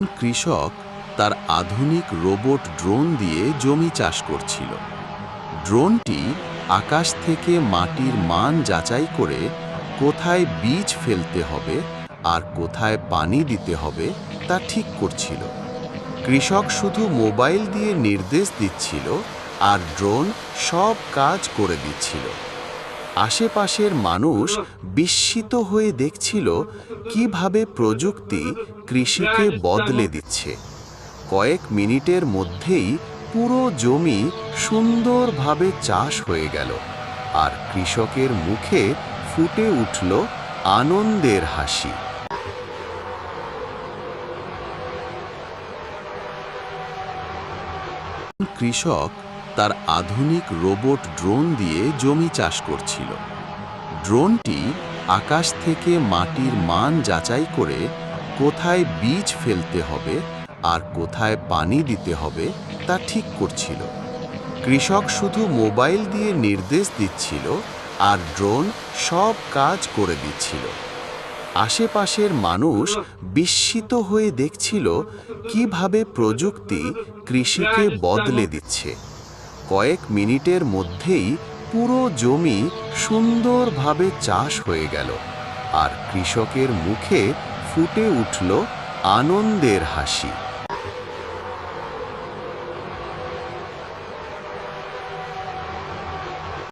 কৃষক তার আধুনিক রোবট ড্রোন দিয়ে জমি চাষ করছিল। ড্রোনটি আকাশ থেকে মাটির মান যাচাই করে কোথায় বীজ ফেলতে হবে আর কোথায় পানি দিতে হবে তা ঠিক করছিল। কৃষক শুধু মোবাইল দিয়ে নির্দেশ দিচ্ছিল আর ড্রোন সব কাজ করে দিচ্ছিল। আশেপাশের মানুষ বিস্মিত হয়ে দেখছিল কিভাবে প্রযুক্তি কৃষিকে বদলে দিচ্ছে। কয়েক মিনিটের মধ্যেই পুরো জমি সুন্দরভাবে চাষ হয়ে গেল আর কৃষকের মুখে ফুটে উঠল আনন্দের হাসি। কৃষক তার আধুনিক রোবট ড্রোন দিয়ে জমি চাষ করছিল। ড্রোনটি আকাশ থেকে মাটির মান যাচাই করে কোথায় বীজ ফেলতে হবে আর কোথায় পানি দিতে হবে তা ঠিক করছিল। কৃষক শুধু মোবাইল দিয়ে নির্দেশ দিচ্ছিল আর ড্রোন সব কাজ করে দিচ্ছিল। আশেপাশের মানুষ বিস্মিত হয়ে দেখছিল কিভাবে প্রযুক্তি কৃষিকে বদলে দিচ্ছে। কয়েক মিনিটের মধ্যেই পুরো জমি সুন্দরভাবে চাষ হয়ে গেল আর কৃষকের মুখে ফুটে উঠল আনন্দের হাসি।